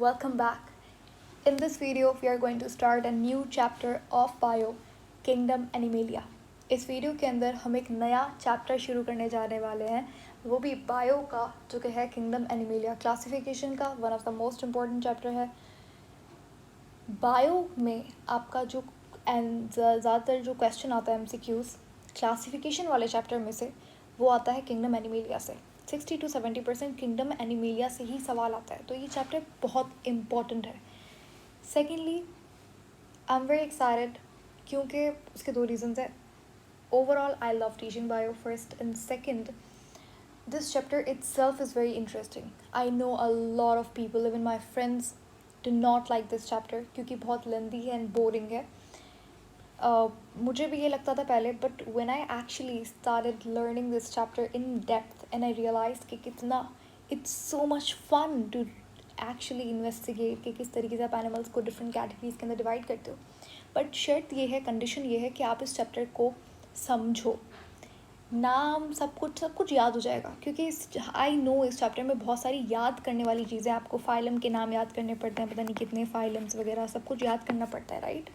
welcome back. In this video, we are going to start a new chapter of Bio, Kingdom Animalia. इस video के अंदर हम एक नया चैप्टर शुरू करने जाने वाले हैं, वो भी बायो का, जो कि है किंगडम एनिमेलिया क्लासिफिकेशन का one of the most important chapter है. बायो में आपका जो ज़्यादातर जो क्वेश्चन आता है MCQs क्लासिफिकेशन वाले चैप्टर में से, वो आता है किंगडम एनिमेलिया से. 60 to 70% किंगडम एनिमेलिया से ही सवाल आता है, तो ये चैप्टर बहुत इम्पॉर्टेंट है. Secondly, I am very excited क्योंकि उसके दो रीजंस है. Overall I love teaching bio first, and second, this chapter itself is very interesting. I know a lot of people, even my friends, do not like this chapter क्योंकि बहुत lengthy है and boring है. मुझे भी ये लगता था पहले, but when I actually started learning this chapter in depth and I realized कि कितना it's so much fun to actually investigate कि किस तरीके से आप एनिमल्स को डिफरेंट कैटेगरीज के अंदर डिवाइड करते हो. बट शर्त ये है, कंडीशन ये है कि आप इस चैप्टर को समझो. नाम सब कुछ याद हो जाएगा, क्योंकि आई नो इस चैप्टर में बहुत सारी याद करने वाली चीज़ें. आपको फाइलम के नाम याद करने पड़ते हैं, पता नहीं कितने फाइलम्स वगैरह सब कुछ याद करना पड़ता है, राइट.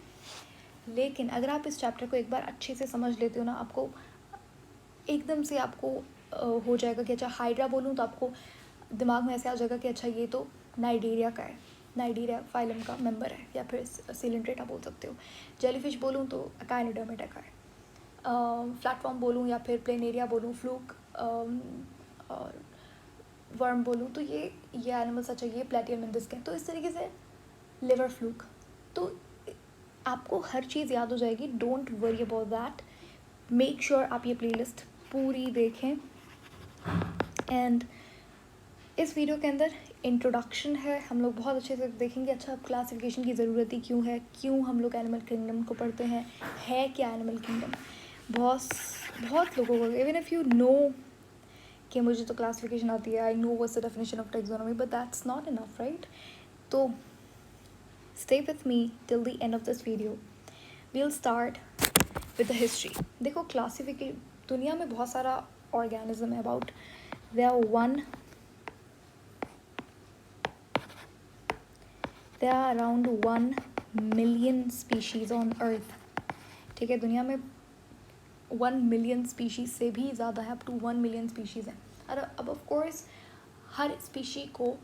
लेकिन अगर आप इस चैप्टर को एक बार अच्छे से समझ लेते हो ना, आपको एकदम से आपको हो जाएगा कि अच्छा हाइड्रा बोलूँ तो आपको दिमाग में ऐसे आ जाएगा कि अच्छा ये तो नाइजीरिया का है, नाइजीरिया फाइलम का मेंबर है, या फिर सिलेंट्रेटा बोल सकते हो. जेलीफिश बोलूँ तो अकाइनिडर्मेटा का है. प्लेटफॉर्म बोलूँ या फिर प्लेनेरिया बोलूँ, फ्लूक और वर्म बोलूँ तो ये एनिमल्स, अच्छा ये प्लेटियलमेंथिस के हैं. तो इस तरीके से लिवर फ्लूक, तो आपको हर चीज़ याद हो जाएगी. Don't worry about that. Make sure आप ये प्लेलिस्ट पूरी देखें. एंड इस वीडियो के अंदर इंट्रोडक्शन है, हम लोग बहुत अच्छे से देखेंगे अच्छा क्लासिफिकेशन की ज़रूरत ही क्यों है, क्यों हम लोग एनिमल किंगडम को पढ़ते हैं, है क्या एनिमल किंगडम. बहुत लोगों को, इवन इफ़ यू नो कि मुझे तो क्लासिफिकेशन आती है, I know what's the definition of taxonomy, but that's not enough, right. तो stay with me till the end of this video. We'll start with the history. देखो classification, दुनिया में बहुत सारा ऑर्गेनिज्म है. About there are around 1 million species on earth. ठीक है, दुनिया में 1 million species से भी ज़्यादा है, अप टू 1 million species है. अब ऑफ कोर्स हर स्पीशी को,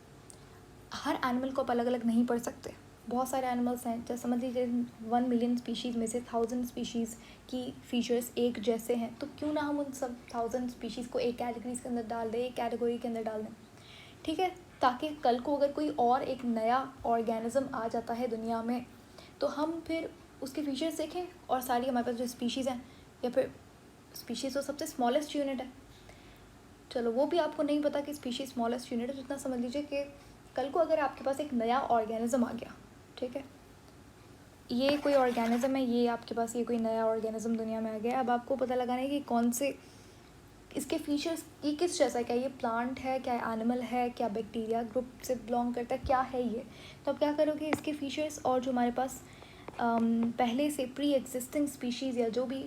हर एनिमल को आप अलग अलग नहीं पढ़ सकते. बहुत सारे एनिमल्स हैं, जैसे समझ लीजिए 1 million स्पीशीज़ में से 1000 स्पीशीज़ की फीचर्स एक जैसे हैं, तो क्यों ना हम उन सब 1000 स्पीशीज़ को एक कैटेगरीज के अंदर डाल दें, एक कैटेगरी के अंदर डाल दें, ठीक है, ताकि कल को अगर कोई और एक नया ऑर्गेनिज्म आ जाता है दुनिया में, तो हम फिर उसके फीचर्स देखें और सारी हमारे पास जो स्पीशीज़ हैं, या फिर स्पीशीज़ तो सबसे स्मॉलेस्ट यूनिट है. चलो वो भी आपको नहीं पता कि स्पीशीज़ स्मॉलेस्ट यूनिट है, जितना समझ लीजिए कि कल को अगर आपके पास एक नया ऑर्गेनिज्म आ गया, ठीक है, ये कोई ऑर्गेनिज्म है, ये आपके पास ये कोई नया ऑर्गेनिज्म दुनिया में आ गया. अब आपको पता लगाना है कि कौन से इसके फीचर्स, ये किस जैसा है, क्या ये प्लांट है, क्या एनिमल है, क्या बैक्टीरिया ग्रुप से बिलोंग करता है, क्या है ये. तो आप क्या करोगे, इसके फीचर्स और जो हमारे पास पहले से प्री एग्जिस्टिंग स्पीशीज़ या जो भी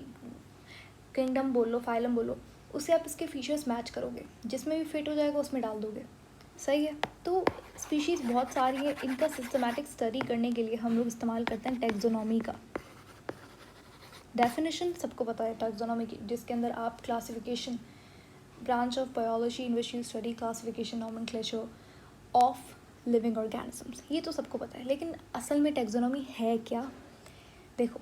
किंगडम बोलो, फाइलम बोलो, उससे आप इसके फीचर्स मैच करोगे, जिसमें भी फिट हो जाएगा उसमें डाल दोगे. सही है. तो स्पीशीज़ बहुत सारी है, इनका सिस्टमैटिक स्टडी करने के लिए हम लोग इस्तेमाल करते हैं टैक्सोनॉमी का. डेफिनेशन सबको पता है टैक्सोनॉमी की, जिसके अंदर आप classification, branch of biology in which you study classification nomenclature of living organisms, ये तो सबको पता है. लेकिन असल में टैक्सोनॉमी है क्या. देखो,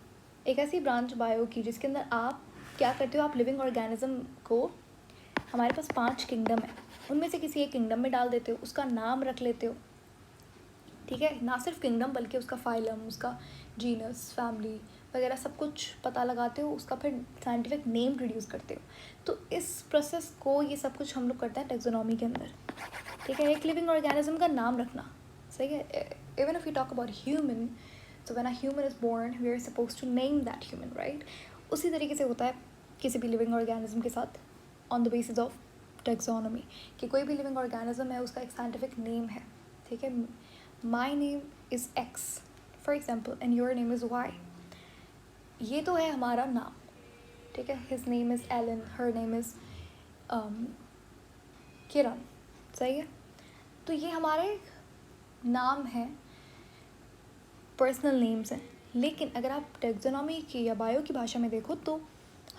एक ऐसी ब्रांच बायो की जिसके अंदर आप क्या करते हो, आप लिविंग ऑर्गेनिज्म को, हमारे पास 5 किंगडम है, उनमें से किसी एक किंगडम में डाल देते हो, उसका नाम रख लेते हो, ठीक है. ना सिर्फ किंगडम बल्कि उसका फाइलम, उसका जीनस, फैमिली वगैरह सब कुछ पता लगाते हो, उसका फिर साइंटिफिक नेम प्रोड्यूस करते हो. तो इस प्रोसेस को, ये सब कुछ हम लोग करते हैं टैक्सोनॉमी के अंदर, ठीक है. एक लिविंग ऑर्गेनिज्म का नाम रखना, सही है. Even if you talk about human, so when a human is born we are suppose to name that human, right. उसी तरीके से होता है किसी भी लिविंग ऑर्गेनिज्म के साथ, on the basis of taxonomy, कि कोई भी लिविंग ऑर्गेनिज्म है, उसका एक साइंटिफिक नेम है, ठीक है. My name is X for example and your name is Y. ये तो है हमारा नाम, ठीक है. His name is Alan, her name is Kiran, सही है. तो ये हमारे नाम हैं, पर्सनल नेम्स हैं, लेकिन अगर आप टेक्सोनॉमी की या बायो की भाषा में देखो तो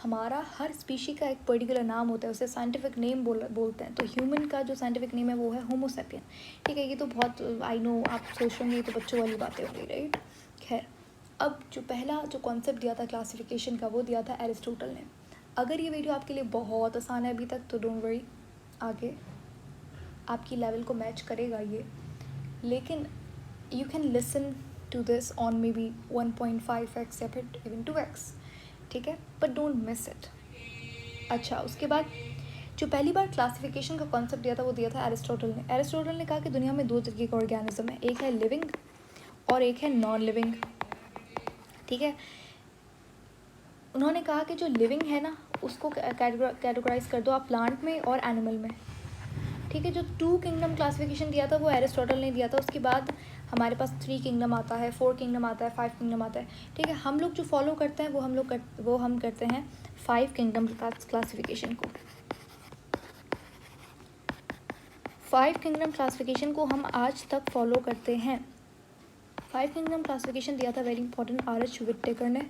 हमारा हर स्पीशी का एक पर्टिकुलर नाम होता है, उसे साइंटिफिक नेम बोलते हैं। तो ह्यूमन का जो साइंटिफिक नेम है वो है होमो सैपियन। ठीक है, ये तो बहुत आई नो आप सोच रहे होंगे ये तो बच्चों वाली बातें हो गई, राइट। खैर, अब जो पहला जो कॉन्सेप्ट दिया था क्लासिफिकेशन का वो दिया था एरिस्टोटल ने। अगर ये वीडियो आपके लिए बहुत आसान है अभी तक तो डोंट वरी, आगे आपकी लेवल को मैच करेगा ये, लेकिन you can listen to this on maybe 1.5x या फिर इवन 2x, ठीक है, बट डोंट मिस इट। अच्छा, उसके बाद जो पहली बार क्लासिफिकेशन का कॉन्सेप्ट दिया था वो दिया था एरिस्टोटल ने। एरिस्टोटल ने कहा कि दुनिया में दो तरीके का ऑर्गेनिज्म है, एक है लिविंग और एक है नॉन लिविंग। ठीक है, उन्होंने कहा कि जो लिविंग है ना उसको कैटेगराइज कर दो आप प्लांट में और एनिमल में। ठीक है, जो 2 किंगडम क्लासिफिकेशन दिया था वो एरिस्टोटल ने दिया था। उसके बाद हमारे पास 3 किंगडम आता है, 4 किंगडम आता है, 5 किंगडम आता है। ठीक है, हम लोग जो फॉलो करते हैं वो हम करते हैं 5 किंगडम क्लासिफिकेशन को। 5 किंगडम क्लासिफिकेशन को हम आज तक फॉलो करते हैं। 5 किंगडम क्लासिफिकेशन दिया था वेरी इंपॉर्टेंट आर.एच. विटेकर ने।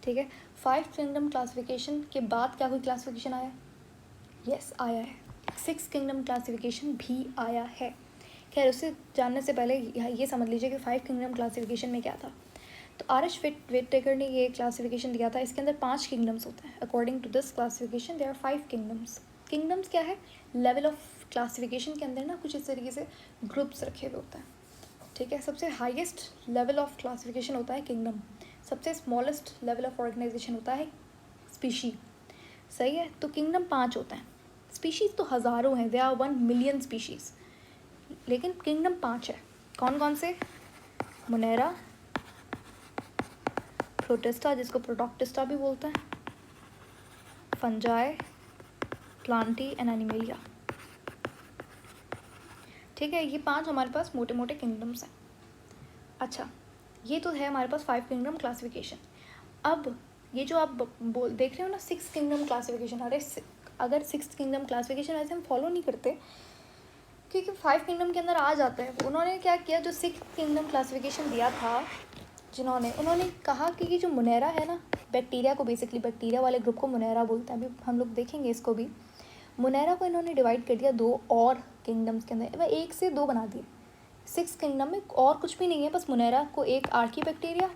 ठीक है, 5 किंगडम क्लासिफिकेशन के बाद क्या कोई क्लासिफिकेशन आया? यस, आया है। 6 किंगडम क्लासिफिकेशन भी आया है। खैर, उसे जानने से पहले ये समझ लीजिए कि 5 किंगडम क्लासिफिकेशन में क्या था। तो आर.एच. विटेकर ने ये क्लासिफिकेशन दिया था, इसके अंदर 5 किंगडम्स होते हैं। According to this classification there are 5 kingdoms. Kingdoms क्या है? लेवल ऑफ क्लासिफिकेशन के अंदर ना कुछ इस तरीके से ग्रुप्स रखे हुए होते हैं। ठीक है, सबसे हाईएस्ट लेवल ऑफ क्लासिफिकेशन होता है किंगडम, सबसे स्मॉलेस्ट लेवल ऑफ ऑर्गेनाइजेशन होता है स्पीशी। सही है, तो किंगडम 5 होते हैं। स्पीशीज़ तो हज़ारों हैं, दे आर 1 मिलियन स्पीशीज़, लेकिन किंगडम 5 है। कौन कौन से? मोनेरा, प्रोटिस्टा जिसको प्रोटोक्टिस्टा भी बोलते हैं, फंजाई, प्लांटी एंड एनिमेलिया। ठीक है, ये 5 हमारे पास मोटे मोटे किंगडम्स हैं। अच्छा, ये तो है हमारे पास 5 किंगडम क्लासिफिकेशन। अब ये जो आप देख रहे हो ना 6 किंगडम क्लासिफिकेशन, अगर 6 किंगडम क्लासिफिकेशन वैसे हम फॉलो नहीं करते क्योंकि 5 किंगडम के अंदर आ जाता है। उन्होंने क्या किया, जो 6 किंगडम क्लासिफिकेशन दिया था उन्होंने कहा कि ये जो मुनेरा है ना, बैक्टीरिया को बेसिकली बैक्टीरिया वाले ग्रुप को मुनेरा बोलते हैं। अभी हम लोग देखेंगे इसको भी। मुनेरा को इन्होंने डिवाइड कर दिया 2 और किंगडम्स के अंदर, 1 से 2 बना दिए। 6 किंगडम में और कुछ भी नहीं है, बस मुनेरा को एक आर्की बैक्टीरिया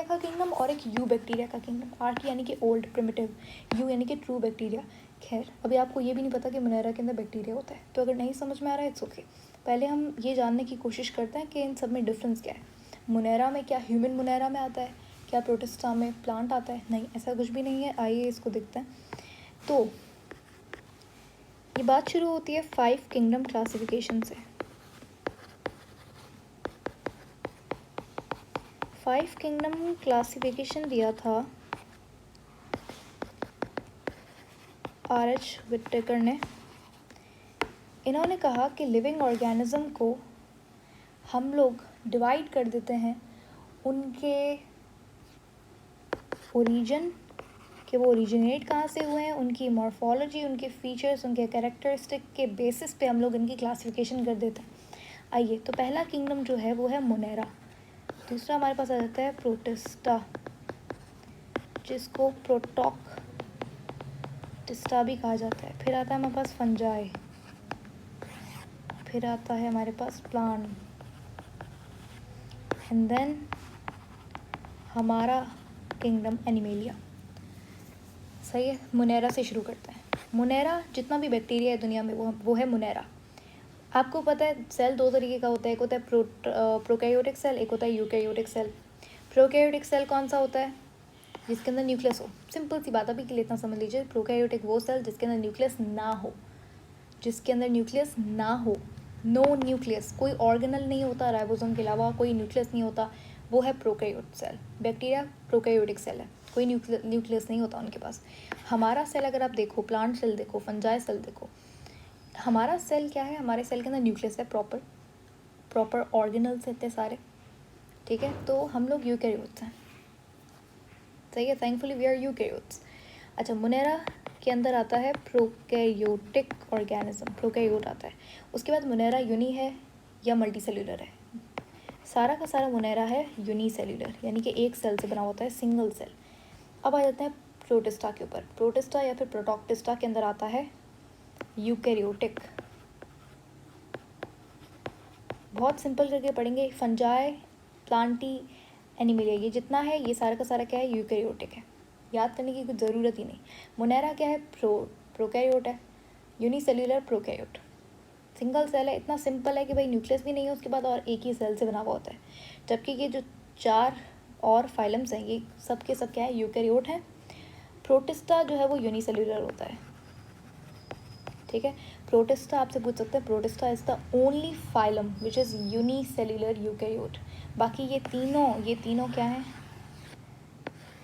का किंगडम और एक यू बैक्टीरिया का किंगडम। आर्की यानी कि ओल्ड प्रिमिटिव, यू यानी कि ट्रू बैक्टीरिया। खैर, अभी आपको ये भी नहीं पता कि मुनेरा के अंदर बैक्टीरिया होता है, तो अगर नहीं समझ में आ रहा है इट्स ओके। पहले हम ये जानने की कोशिश करते हैं कि इन सब में डिफरेंस क्या है। मुनेरा में क्या ह्यूमन मुनेरा में आता है? क्या प्रोटिस्टा में प्लांट आता है? नहीं, ऐसा कुछ भी नहीं है। आइए इसको देखते हैं। तो ये बात शुरू होती है 5 किंगडम क्लासिफिकेशन से। 5 किंगडम क्लासिफिकेशन दिया था आर.एच. विटेकर ने। इन्होंने कहा कि लिविंग ऑर्गेनिज्म को हम लोग डिवाइड कर देते हैं उनके ओरिजिन, कि वो ओरिजिनेट कहाँ से हुए हैं, उनकी मॉर्फोलॉजी, उनके फीचर्स, उनके कैरेक्टरिस्टिक के बेसिस पे हम लोग इनकी क्लासिफिकेशन कर देते हैं। आइए, तो पहला किंगडम जो है वो है मोनेरा। दूसरा हमारे पास आ जाता है प्रोटिस्टा, जिसको प्रोटोक्टिस्टा भी कहा जाता है। फिर आता है हमारे पास फंजाई, फिर आता है हमारे पास प्लांट, एंड देन हमारा किंगडम एनिमेलिया। सही है, मुनेरा से शुरू करते हैं। मुनेरा जितना भी बैक्टीरिया है दुनिया में वो है मुनेरा। आपको पता है सेल 2 तरीके का होता है, एक होता है प्रोकैरियोटिक सेल, एक होता है यूकैरियोटिक सेल। प्रोकैरियोटिक सेल कौन सा होता है? जिसके अंदर न्यूक्लियस हो। सिंपल सी बात अभी के लिए इतना समझ लीजिए, प्रोकैरियोटिक वो सेल जिसके अंदर न्यूक्लियस ना हो, नो न्यूक्लियस, कोई ऑर्गेनल नहीं होता, राइबोसोम के अलावा कोई न्यूक्लियस नहीं होता, वो है prokaryotic cell. Bacteria prokaryotic cell है, कोई न्यूक्लियस नहीं होता उनके पास। हमारा सेल अगर आप देखो, प्लांट सेल देखो, फंजाई सेल देखो, हमारा सेल क्या है? हमारे सेल के अंदर न्यूक्लियस है, प्रॉपर ऑर्गेनल्स रहते हैं सारे। ठीक है, तो हम लोग यूकैरियोट्स हैं। सही है, थैंकफुली वी आर यूकैरियोट्स। अच्छा, मुनेरा के अंदर आता है प्रोकैरियोटिक ऑर्गेनिज्म, प्रोकैरियोट आता है। उसके बाद मुनेरा यूनी है या मल्टी सेल्यूलर है? सारा का सारा मुनेरा है यूनिसेल्यूलर, यानी कि एक सेल से बना होता है, सिंगल सेल। अब आ जाते हैं प्रोटिस्टा के ऊपर। प्रोटिस्टा या फिर प्रोटोक्टिस्टा के अंदर आता है यूकैरियोटिक। बहुत सिंपल करके पढ़ेंगे, फंजाई, प्लांटी, एनिमलिया, ये जितना है ये सारा का सारा क्या है, यूकैरियोटिक है। याद करने की कुछ ज़रूरत ही नहीं। मुनेरा क्या है, प्रोकैरियोट है। यूनिसेल्यूलर प्रोकैरियोट, सिंगल सेल है। इतना सिंपल है कि भाई न्यूक्लियस भी नहीं है उसके बाद और एक ही सेल से बना हुआ होता है। जबकि ये जो 4 और फाइलम्स हैं ये सब के सब क्या है, यूकैरियोट हैं। प्रोटिस्टा जो है वो यूनिसेल्यूलर होता है, ठीक है। प्रोटिस्टा आपसे पूछ सकते हैं, protista is the only phylum which is unicellular eukaryote. बाकी ये तीनों क्या हैं,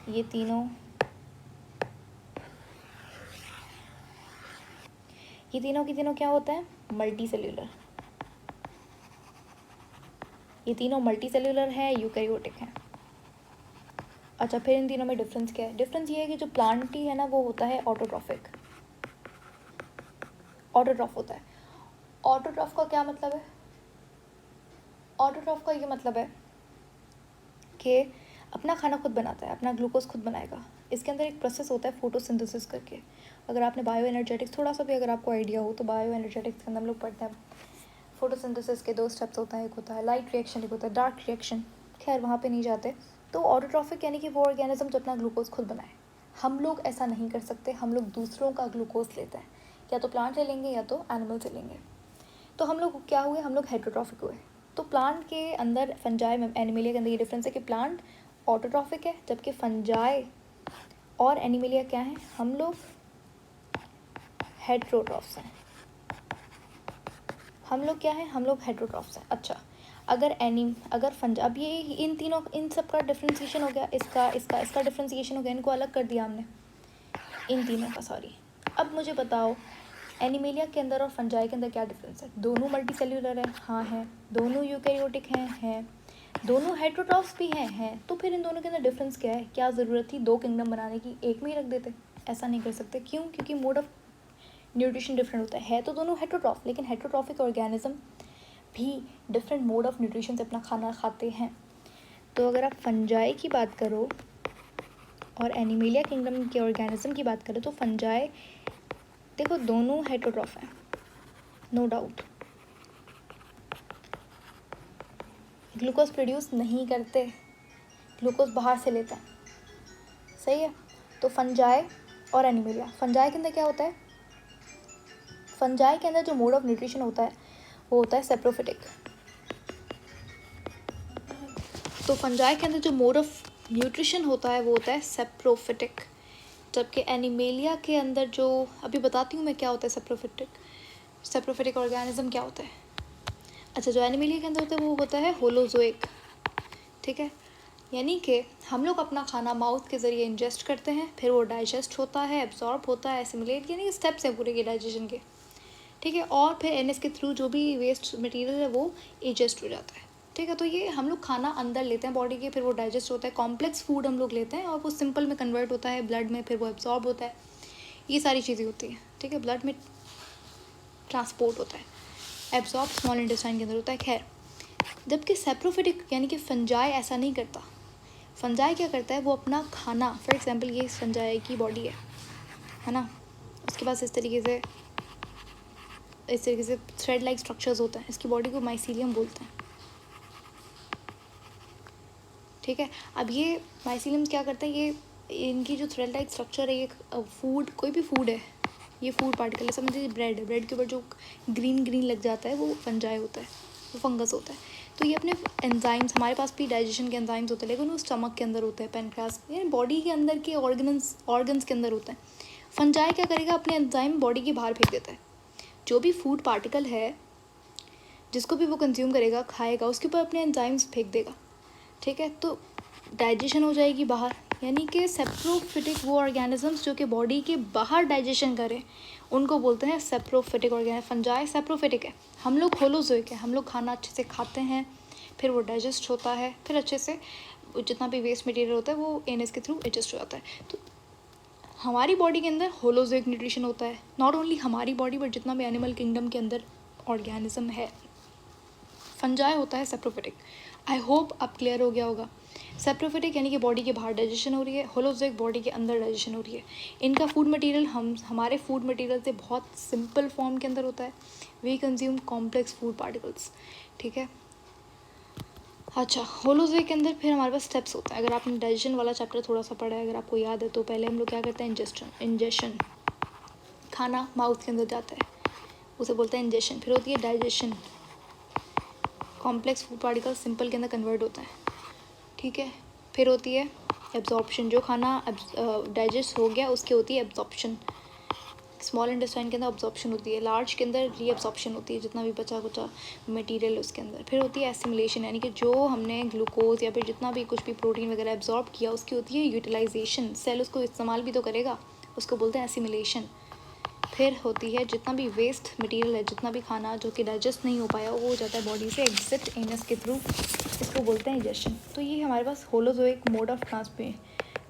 ये तीनों की तीनों क्या होता है, मल्टी सेल्यूलर। ये तीनों मल्टी सेल्यूलर है, यूकैरियोटिक है। अच्छा, फिर इन तीनों में डिफरेंस क्या है? डिफरेंस ये है कि जो प्लांटी है ना वो होता है ऑटोट्रॉफिक, ऑटोट्रॉफ होता है। ऑटोट्रॉफ का क्या मतलब है? ऑटोट्रॉफ का ये मतलब है कि अपना खाना खुद बनाता है, अपना ग्लूकोज खुद बनाएगा। इसके अंदर एक प्रोसेस होता है फोटोसिंथेसिस करके। अगर आपने बायो एनर्जेटिक्स थोड़ा सा भी अगर आपको आइडिया हो तो बायो एनर्जेटिक्स के अंदर हम लोग पढ़ते हैं फोटोसिंथेसिस के 2 स्टेप्स होता है, एक होता है लाइट रिएक्शन, एक होता है डार्क रिएक्शन। खैर वहाँ पे नहीं जाते। तो ऑटोट्रॉफिक यानी कि वो ऑर्गेनिज्म जो अपना ग्लूकोज खुद बनाए। हम लोग ऐसा नहीं कर सकते, हम लोग दूसरों का ग्लूकोज लेते हैं, या तो प्लांट से लेंगे या तो एनिमल से लेंगे। तो हम लोग क्या हुए, हम लोग हेटेरोट्रॉफिक हुए। तो प्लांट के अंदर, फंजाई में, एनिमलिया के अंदर ये डिफरेंस है कि प्लांट ऑटोट्रॉफिक है जबकि फंजाई और एनिमलिया क्या हैं, हम लोग हेटेरोट्रॉफ्स हैं। हम लोग क्या हैं, हम लोग हेटेरोट्रॉफ्स हैं। अच्छा, अगर फंजा, अब ये इन सब का डिफ्रेंसिएशन हो गया, इसका डिफ्रेंसिएशन हो गया, इनको अलग कर दिया हमने, इन तीनों का, सॉरी। अब मुझे बताओ एनिमलिया के अंदर और फंजाई के अंदर क्या डिफरेंस है? दोनों मल्टी सेल्यूलर है, हाँ है। दोनों यूकैरियोटिक हैं। दोनों हेटेरोट्रॉफ्स भी हैं। तो फिर इन दोनों के अंदर डिफरेंस क्या है? क्या ज़रूरत थी 2 किंगडम बनाने की, एक में ही रख देते? ऐसा नहीं कर सकते। क्यों? क्योंकि मोड ऑफ न्यूट्रिशन डिफरेंट होता है तो दोनों हेटेरोट्रॉफ, लेकिन हेटेरोट्रॉफिक ऑर्गेनिज्म भी डिफरेंट मोड ऑफ न्यूट्रिशन से अपना खाना खाते हैं। तो अगर आप फंजाई की बात करो और एनिमलिया किंगडम के ऑर्गेनिज्म की बात करें तो फंजाई, देखो दोनों हेटेरोट्रॉफ हैं, नो डाउट। ग्लूकोज प्रोड्यूस नहीं करते, ग्लूकोज बाहर से लेता है, सही है। तो फंजाई और एनिमलिया, फंजाई के अंदर क्या होता है, फंजाई के अंदर जो मोड ऑफ न्यूट्रिशन होता है वो होता है सेप्रोफिटिक। तो फंजाई के अंदर जो मोड ऑफ न्यूट्रिशन होता है वो होता है सेप्रोफिटिक। जबकि एनिमलिया के अंदर जो, अभी बताती हूँ मैं क्या होता है सेप्रोफिटिक ऑर्गेनिज्म क्या होता है। अच्छा, जो एनिमलिया के अंदर होता है वो होता है होलोजोइक, ठीक है। यानी कि हम लोग अपना खाना माउथ के ज़रिए इंजेस्ट करते हैं, फिर वो डाइजेस्ट होता है, एब्जॉर्ब होता है, एसिमिलेट, यानी स्टेप्स हैं पूरे के डाइजेशन के, ठीक है। और फिर एनएस के थ्रू जो भी वेस्ट मटेरियल है वो इजेस्ट हो जाता है, ठीक है। तो ये हम लोग खाना अंदर लेते हैं बॉडी के, फिर वो डाइजेस्ट होता है, कॉम्प्लेक्स फूड हम लोग लेते हैं और वो सिंपल में कन्वर्ट होता है ब्लड में, फिर वो एब्जॉर्ब होता है, ये सारी चीज़ें होती हैं, ठीक है। ब्लड में ट्रांसपोर्ट होता है, एब्जॉर्ब स्मॉल इंटेस्टाइन के अंदर होता है। खैर, जबकि सेप्रोफिटिक यानी कि फंजाई ऐसा नहीं करता। फंजाई क्या करता है, वो अपना खाना, फॉर एग्जांपल ये फंजाई की बॉडी है ना, उसके पास इस तरीके से थ्रेड लाइक स्ट्रक्चर्स होते हैं, इसकी बॉडी को माइसीलियम बोलते हैं, ठीक है। अब ये माइसीलियम क्या करते हैं, ये इनकी जो थ्रेड लाइक स्ट्रक्चर है, ये फूड, कोई भी फूड है, ये फूड पार्टिकल है, समझिए ब्रेड है, ब्रेड के ऊपर जो ग्रीन लग जाता है वो फंजाई होता है, वो फंगस होता है। तो ये अपने एंजाइम्स, हमारे पास भी डाइजेशन के एंजाइम्स होते हैं लेकिन वो स्टमक के अंदर होते हैं, पेनक्रियास, यानी बॉडी के अंदर के ऑर्गन्स के अंदर होते हैं। फंजाई क्या करेगा, अपने एंजाइम बॉडी के बाहर फेंक देता है। जो भी फूड पार्टिकल है जिसको भी वो कंज्यूम करेगा, खाएगा, उसके ऊपर अपने एंजाइम्स फेंक देगा, ठीक है। तो डाइजेशन हो जाएगी बाहर, यानी कि सेप्रोफिटिक वो ऑर्गेनिजम्स जो कि बॉडी के बाहर डाइजेशन करें उनको बोलते हैं सेप्रोफिटिक ऑर्गेनिज्म। फंजाई सेप्रोफिटिक है, हम लोग होलोजोइक है, हम लोग खाना अच्छे से खाते हैं, फिर वो डाइजेस्ट होता है, फिर अच्छे से जितना भी वेस्ट मटेरियल होता है वो एनएस के थ्रू एडजस्ट हो जाता है। तो हमारी बॉडी के अंदर होलोजोइक न्यूट्रिशन होता है, नॉट ओनली हमारी बॉडी बट जितना भी एनिमल किंगडम के अंदर ऑर्गेनिज्म है। फंजाई होता है सेप्रोफिटिक। आई होप अब क्लियर हो गया होगा। सेप्रोफिटिक यानी कि बॉडी के बाहर डाइजेशन हो रही है, होलोजोइक बॉडी के अंदर डाइजेशन हो रही है। इनका फूड मटेरियल हमारे फूड मटेरियल से बहुत सिंपल फॉर्म के अंदर होता है। We consume complex food particles, ठीक है। अच्छा, होलोजोइक के अंदर फिर हमारे पास स्टेप्स होता है। अगर आपने डाइजेशन वाला चैप्टर थोड़ा सा पढ़ा है, अगर आपको याद है, तो पहले हम लोग क्या करते हैं, इंजेशन। खाना माउथ के अंदर जाता है, उसे बोलते हैं इंजेशन। फिर होती है digestion, complex food particle simple के अंदर कन्वर्ट होता है, ठीक है। फिर होती है एब्जॉर्प्शन, जो खाना डाइजेस्ट हो गया उसकी होती है एब्जॉर्प्शन। स्मॉल इंटेस्टाइन के अंदर अब्जॉर्प्शन होती है, लार्ज के अंदर रीअब्जॉर्प्शन होती है, जितना भी बचा कुचा मटेरियल है उसके अंदर। फिर होती है एसिमिलेशन, यानी कि जो हमने ग्लूकोज या फिर जितना भी कुछ भी प्रोटीन वगैरह एब्जॉर्ब किया उसकी होती है यूटिलाइजेशन। सेल उसको इस्तेमाल भी तो करेगा, उसको बोलते हैं एसिमिलेशन। फिर होती है जितना भी वेस्ट मटेरियल है, जितना भी खाना जो कि डाइजेस्ट नहीं हो पाया, वो हो जाता है बॉडी से एग्जिट एनस के थ्रू, इसको बोलते हैं इंजेशन। तो ये हमारे पास holozoic mode of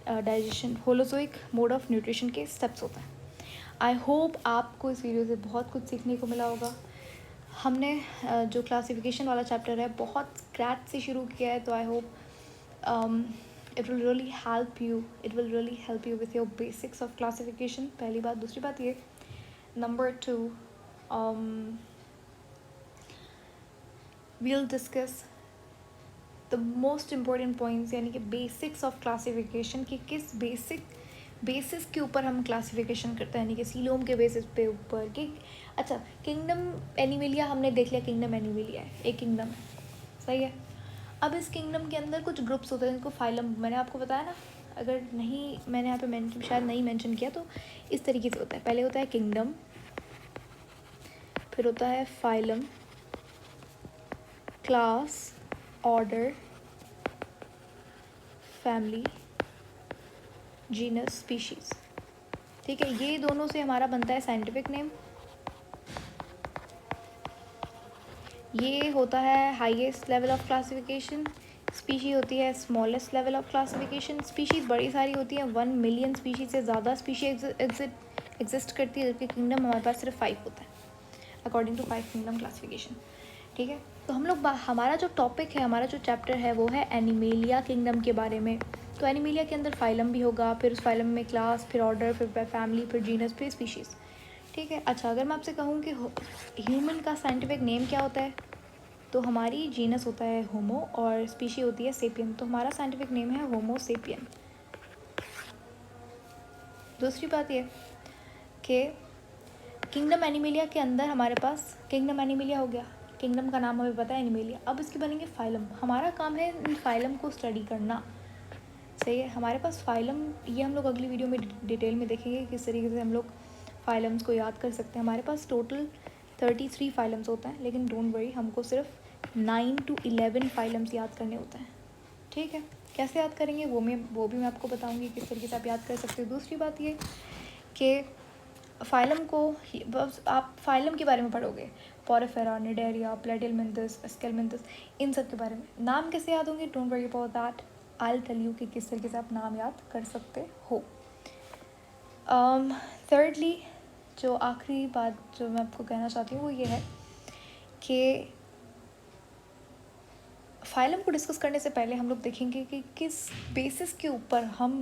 digestion, holozoic mode of nutrition के स्टेप्स होता है। आई होप आपको इस वीडियो से बहुत कुछ सीखने को मिला होगा। हमने जो क्लासिफिकेशन वाला चैप्टर है बहुत स्क्रैच से शुरू किया है, तो I hope it will really help you with your basics of classification. पहली बात। दूसरी बात ये, number 2, we'll discuss the most important points, यानी कि बेसिक्स ऑफ क्लासिफिकेशन, कि किस बेसिस के ऊपर हम क्लासिफिकेशन करते हैं, यानी कि सीलोम के बेसिस पे ऊपर। कि अच्छा, किंगडम एनिमेलिया हमने देख लिया, किंगडम एनिमेलिया है, एक किंगडम है, सही है। अब इस किंगडम के अंदर कुछ ग्रुप्स होते हैं जिनको फाइलम, मैंने आपको बताया ना, अगर नहीं मैंने यहाँ पे शायद नहीं मेंशन किया, तो इस तरीके से होता है। पहले होता है किंगडम, फिर होता है phylum, class, order, family, genus, species, ठीक है। ये दोनों से हमारा बनता है साइंटिफिक नेम। ये होता है highest level of classification. Species होती है smallest level of classification. Species बड़ी सारी होती हैं, 1 मिलियन स्पीशीज से ज़्यादा स्पीशी एग्जिस्ट करती है, जबकि किंगडम हमारे पास सिर्फ 5 होता है अकॉर्डिंग टू 5 किंगडम क्लासिफिकेशन, ठीक है। तो हम लोग हमारा जो टॉपिक है, हमारा जो चैप्टर है, वो है एनिमेलिया किंगडम के बारे में। तो एनिमेलिया के अंदर फाइलम भी होगा, फिर उस फाइलम में क्लास, फिर ऑर्डर, फिर फैमिली, फिर जीनस, फिर स्पीशीज़, ठीक है। अच्छा, अगर मैं आपसे कहूँ कि ह्यूमन का साइंटिफिक नेम क्या होता है, तो हमारी जीनस होता है होमो और स्पीशी होती है सेपियन, तो हमारा साइंटिफिक नेम है होमो सेपियन। दूसरी बात ये कि किंगडम एनिमेलिया के अंदर हमारे पास किंगडम एनिमेलिया हो गया, किंगडम का नाम हमें पता है एनिमेलिया। अब इसके बनेंगे फाइलम। हमारा काम है इन फाइलम को स्टडी करना, सही है। हमारे पास फाइलम, ये हम लोग अगली वीडियो में डिटेल में देखेंगे किस तरीके से हम लोग फाइलम्स को याद कर सकते हैं। हमारे पास टोटल 33 फाइलम्स होता है, लेकिन डोंट वरी, हमको सिर्फ 9 to 11 फाइलम्स याद करने होते हैं, ठीक है। कैसे याद करेंगे वो भी मैं आपको बताऊंगी किस तरीके से आप याद कर सकते हो। दूसरी बात ये कि फाइलम को बस आप फाइलम के बारे में पढ़ोगे, पोरिफेरा, निडेरिया, प्लेटिलमिंथस, एस्केलमिंथस, इन सब के बारे में। नाम कैसे याद होंगे, don't worry about that, I will tell you कि किस तरीके से आप नाम याद कर सकते हो। थर्डली, जो आखिरी बात जो मैं आपको कहना चाहती हूँ वो ये है कि फाइलम को डिस्कस करने से पहले हम लोग देखेंगे कि किस बेसिस के ऊपर हम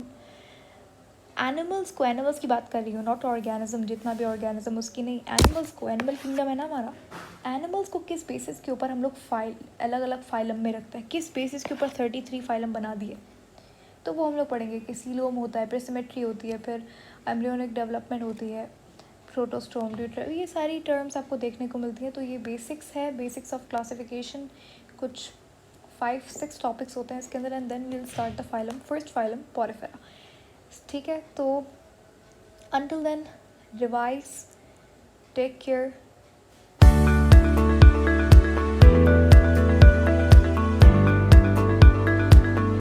एनिमल्स की बात कर रही हूँ, नॉट ऑर्गेनिज्म, जितना भी ऑर्गेनिज्म उसकी नहीं, एनिमल्स को, एनिमल किंगडम है ना हमारा, एनिमल्स को किस बेसिस के ऊपर हम लोग अलग अलग फाइलम में रखते हैं, किस बेसिस के ऊपर 33 फाइलम बना दिए, तो वो हम लोग पढ़ेंगे कि सीलोम होता है, प्रिसिमेट्री होती है, फिर एम्ब्रियोनिक डेवलपमेंट होती है, प्रोटोस्टोम, ये सारी टर्म्स आपको देखने को मिलती है। तो ये बेसिक्स है, बेसिक्स ऑफ क्लासिफिकेशन, कुछ 5-6 टॉपिक्स होते हैं इसके अंदर, and then will start the phylum, first phylum Porifera, ठीक है। तो until then, revise, take care,